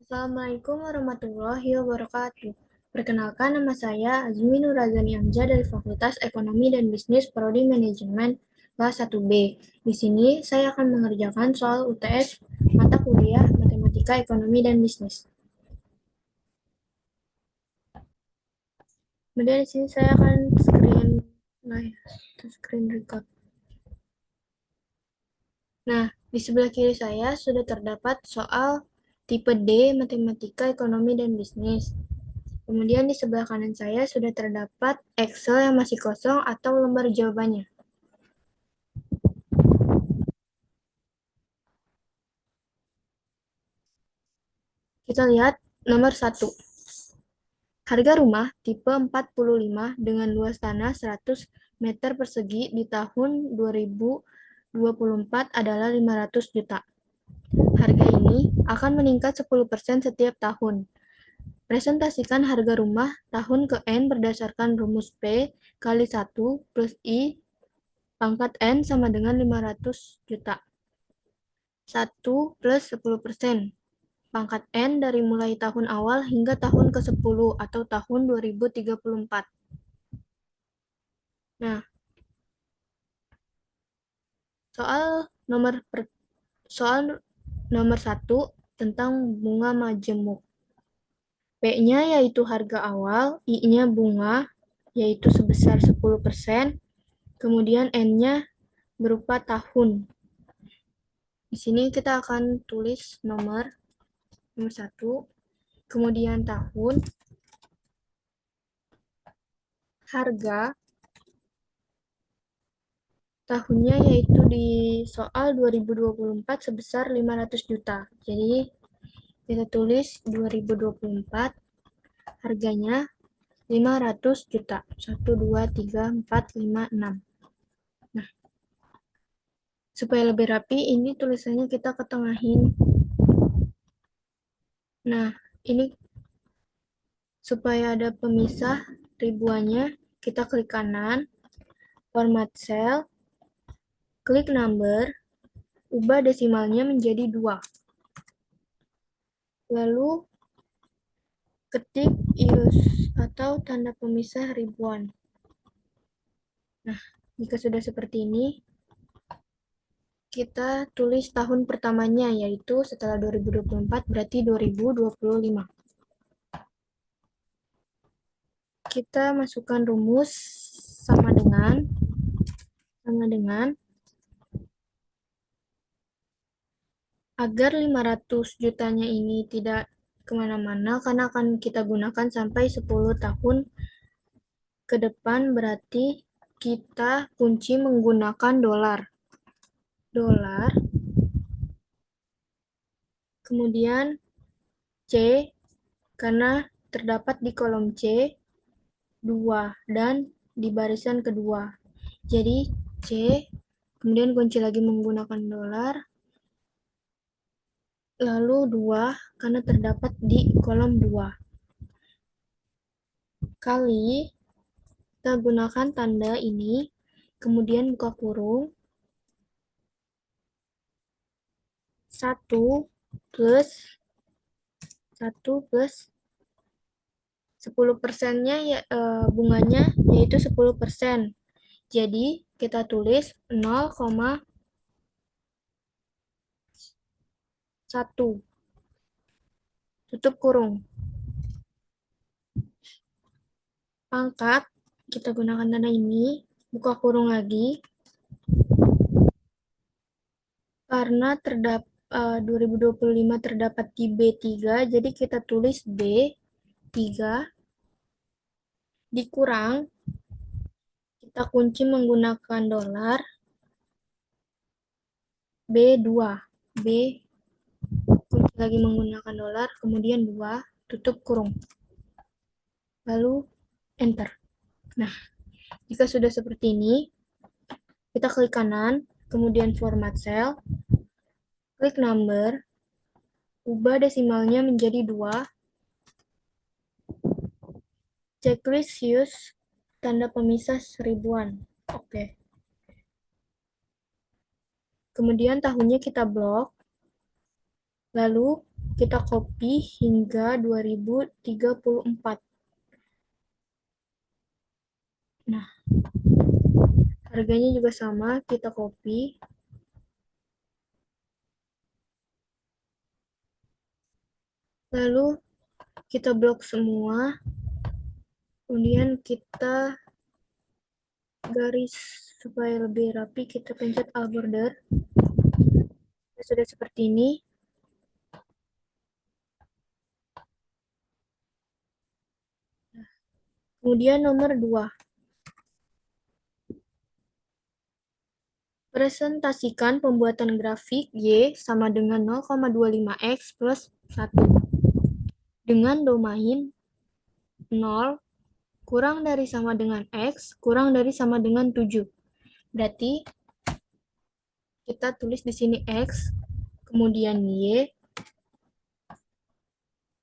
Assalamualaikum warahmatullahi wabarakatuh. Perkenalkan, nama saya Azmi Nurazani Amja dari Fakultas Ekonomi dan Bisnis Prodi Manajemen kelas 1B. Di sini saya akan mengerjakan soal UTS mata kuliah Matematika Ekonomi dan Bisnis. Kemudian di sini saya akan screen record. Nah, di sebelah kiri saya sudah terdapat soal tipe D Matematika Ekonomi dan Bisnis. Kemudian di sebelah kanan saya sudah terdapat Excel yang masih kosong atau lembar jawabannya. Kita lihat nomor 1. Harga rumah tipe 45 dengan luas tanah 100 meter persegi di tahun 2024 adalah 500 juta. Harga ini akan meningkat 10% setiap tahun. Presentasikan harga rumah tahun ke N berdasarkan rumus P kali 1 plus I pangkat N sama dengan 500 juta. 1 plus 10%. Pangkat N dari mulai tahun awal hingga tahun ke-10 atau tahun 2034. Nah, soal nomor 1 tentang bunga majemuk. P-nya yaitu harga awal, I-nya bunga yaitu sebesar 10%, kemudian N-nya berupa tahun. Di sini kita akan tulis nomor 1, kemudian tahun, harga, tahunnya yaitu di soal 2024 sebesar 500 juta. Jadi kita tulis 2024, harganya 500 juta. 1, 2, 3, 4, 5, 6. Nah, supaya lebih rapi, ini tulisannya kita ketengahin. Nah, ini supaya ada pemisah ribuannya, kita klik kanan, format cell, klik number, ubah desimalnya menjadi 2. Lalu ketik ius atau tanda pemisah ribuan. Nah, jika sudah seperti ini, kita tulis tahun pertamanya, yaitu setelah 2024 berarti 2025. Kita masukkan rumus sama dengan agar 500 jutanya ini tidak kemana-mana karena akan kita gunakan sampai 10 tahun ke depan, berarti kita kunci menggunakan dolar. Kemudian C, karena terdapat di kolom C 2 dan di barisan kedua. Jadi C, kemudian kunci lagi menggunakan dolar, lalu 2 karena terdapat di kolom 2. Kali, kita gunakan tanda ini, kemudian buka kurung, 1 plus 10%-nya ya, bunganya yaitu 10%. Jadi kita tulis 0,1 tutup kurung. Pangkat, kita gunakan tanda ini, buka kurung lagi. Karena 2025 terdapat di B3, jadi kita tulis B3 dikurang, kita kunci menggunakan dolar, B2, B kunci lagi menggunakan dolar, kemudian 2, tutup kurung. Lalu enter. Nah, jika sudah seperti ini, kita klik kanan, kemudian format cell, klik number, ubah desimalnya menjadi 2, checklist use tanda pemisah seribuan. Oke. Kemudian tahunnya kita blok. Lalu kita copy hingga 2034. Nah, harganya juga sama, kita copy. Lalu kita blok semua, kemudian kita garis supaya lebih rapi, kita pencet alt border. Sudah seperti ini. Kemudian nomor 2. Presentasikan pembuatan grafik Y sama dengan 0,25X plus 1 dengan domain 0 kurang dari sama dengan X kurang dari sama dengan 7. Berarti kita tulis di sini X, kemudian Y.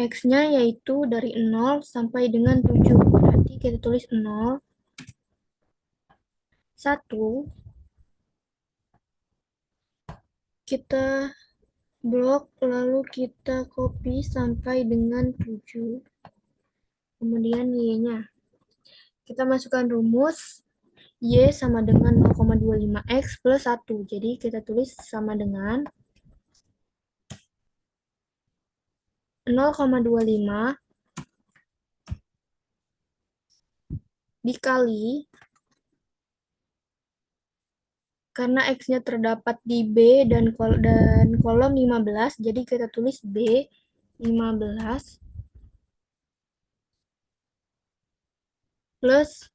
X-nya yaitu dari 0 sampai dengan 7. Berarti kita tulis 0, 1, kita blok, lalu kita copy sampai dengan 7. Kemudian Y-nya. Kita masukkan rumus Y sama dengan 0,25X plus 1. Jadi kita tulis sama dengan 0,25 dikali, karena X-nya terdapat di B dan kolom 15, jadi kita tulis B 15 plus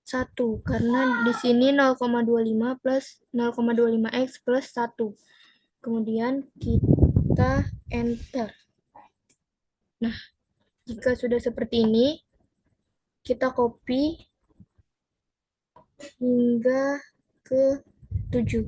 1, karena di sini 0,25 plus 0,25X plus 1. Kemudian kita enter. Nah, jika sudah seperti ini, kita copy hingga ke 7.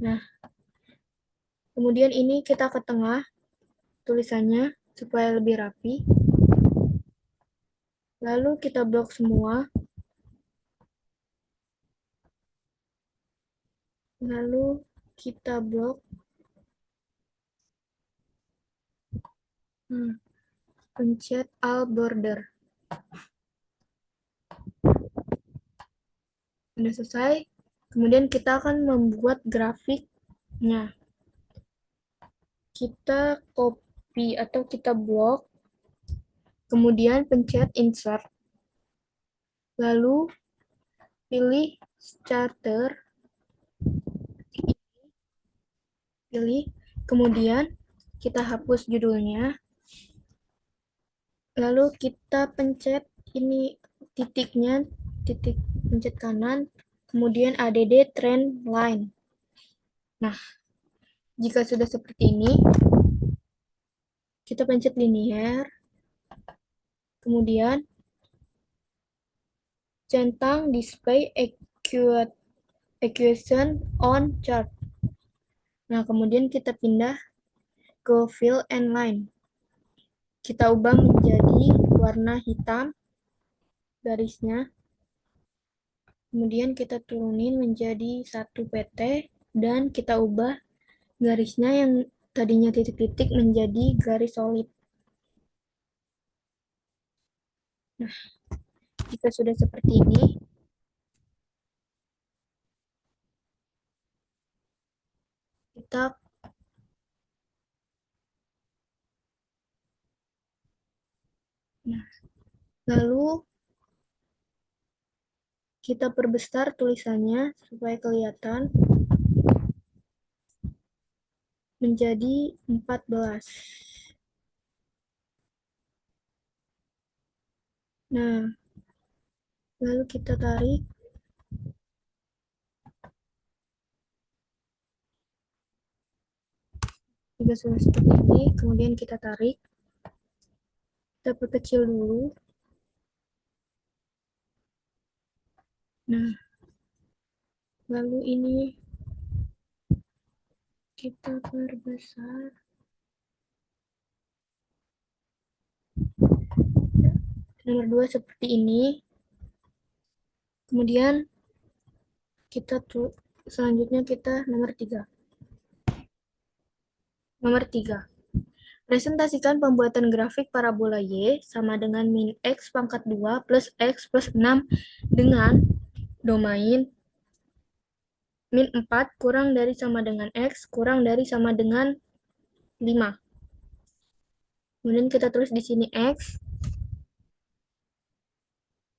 Nah, kemudian ini kita ke tengah tulisannya supaya lebih rapi. Lalu kita blok semua. Lalu kita blok. Pencet alt border. Sudah selesai. Kemudian kita akan membuat grafiknya. Kita copy atau kita blok. Kemudian pencet insert. Lalu pilih starter. Pilih. Kemudian kita hapus judulnya. Lalu kita pencet ini titiknya, titik pencet kanan, kemudian add trend line. Nah, jika sudah seperti ini, kita pencet linear, kemudian centang display equation on chart. Nah, kemudian kita pindah ke fill and line. Kita ubah menjadi warna hitam garisnya. Kemudian kita turunin menjadi 1 PT dan kita ubah garisnya yang tadinya titik-titik menjadi garis solid. Nah, jika sudah seperti ini, kita lalu kita perbesar tulisannya supaya kelihatan menjadi 14. Nah, lalu kita tarik. Jika sudah seperti ini, kemudian kita tarik. Kita perkecil dulu. Nah, lalu ini kita perbesar. Nomor 2 seperti ini. Kemudian kita selanjutnya kita nomor 3. Nomor 3. Presentasikan pembuatan grafik parabola Y sama dengan min X pangkat 2 plus X plus 6 dengan domain min 4 kurang dari sama dengan X kurang dari sama dengan 5. Kemudian kita tulis di sini X,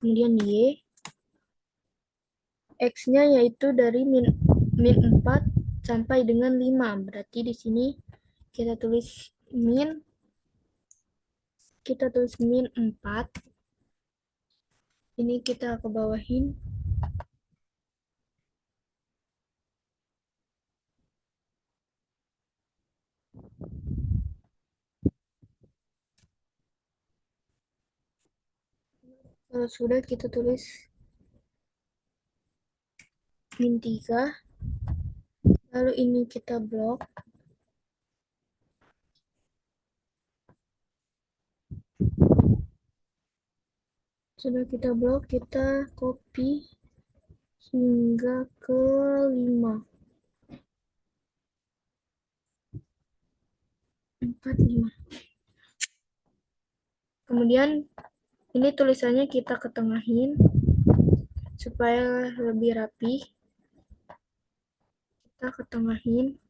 kemudian Y. X-nya yaitu dari min 4 sampai dengan 5. Berarti di sini kita tulis min kita tulis min 4. Ini kita ke bawahin. Kalau sudah kita tulis min 3. Lalu ini kita blok. Sudah kita blok, kita copy hingga ke 5. 4, 5. Kemudian ini tulisannya kita ketengahin supaya lebih rapi. Kita ketengahin.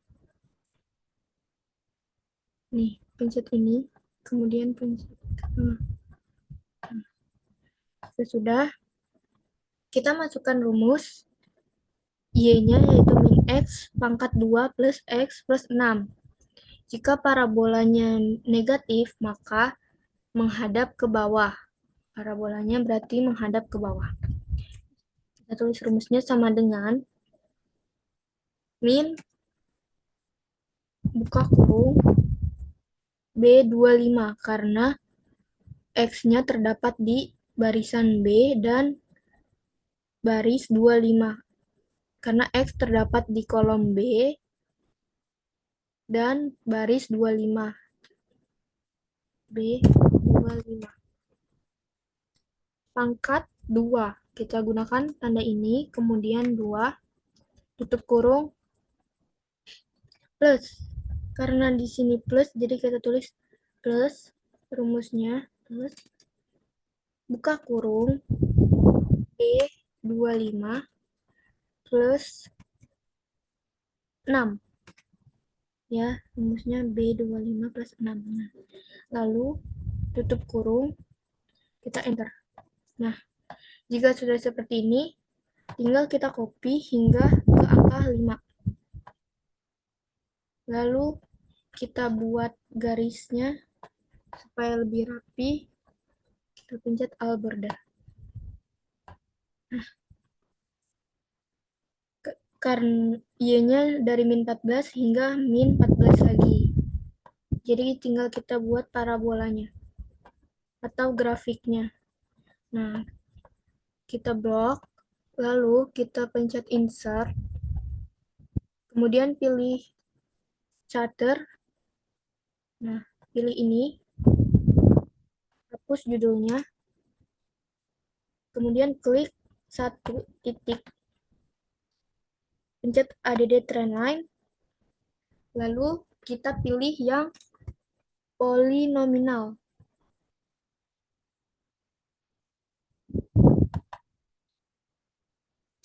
Nih, pencet ini, kemudian pencet ke tengah. Sesudah, kita masukkan rumus Y-nya yaitu min X pangkat 2 plus X plus 6. Jika parabolanya negatif, maka menghadap ke bawah. Parabolanya berarti menghadap ke bawah. Kita tulis rumusnya sama dengan min buka kurung B25 karena X-nya terdapat di barisan B dan baris 25. Karena X terdapat di kolom B dan baris 25. B25. Pangkat 2. Kita gunakan tanda ini, kemudian 2, tutup kurung, plus. Karena di sini plus, jadi kita tulis plus, rumusnya plus, buka kurung, B25 plus 6. Ya, rumusnya B25 plus 6. Nah, lalu tutup kurung, kita enter. Nah, jika sudah seperti ini, tinggal kita copy hingga ke angka 5. Lalu kita buat garisnya supaya lebih rapi. Kita pencet Alt border. Nah, karena Y-nya dari min 14 hingga min 14 lagi. Jadi tinggal kita buat parabolanya atau grafiknya. Nah, kita blok, lalu kita pencet insert, kemudian pilih charter. Nah, pilih ini, hapus judulnya, kemudian klik satu titik, pencet add trendline, lalu kita pilih yang polinominal.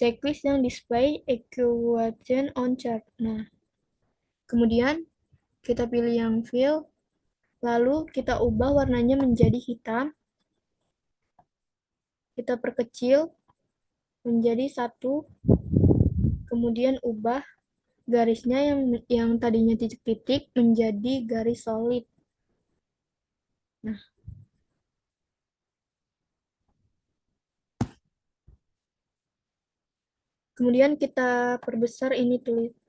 Checklist yang display equation on chart. Nah, kemudian kita pilih yang fill, lalu kita ubah warnanya menjadi hitam, kita perkecil menjadi 1, kemudian ubah garisnya yang tadinya titik-titik menjadi garis solid. Nah, kemudian kita perbesar ini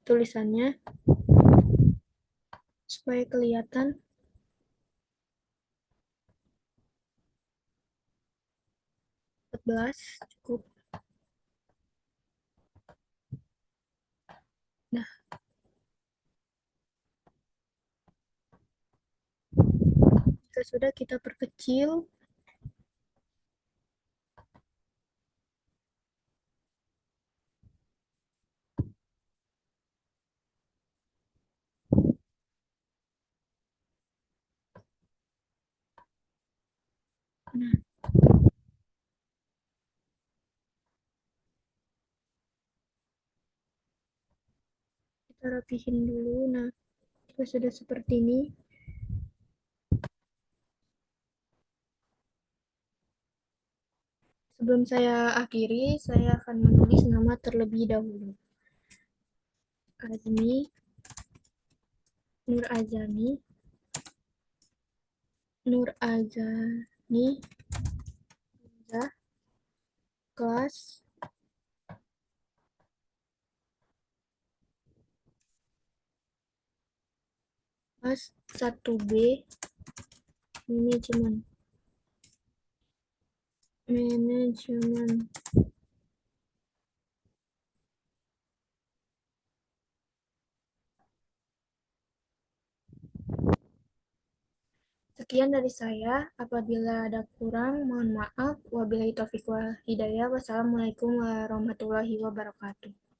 tulisannya supaya kelihatan. Cukup. Nah, jika sudah kita perkecil. Nah, kita rapihin dulu. Nah, jika sudah seperti ini, sebelum saya akhiri, saya akan menulis nama terlebih dahulu. Azmi, Nur Azani, Nur Azani, kelas kelas 1B, manajemen. Manajemen. Sekian dari saya. Apabila ada kurang, mohon maaf. Wabillahi taufiq wal hidayah. Wassalamualaikum warahmatullahi wabarakatuh.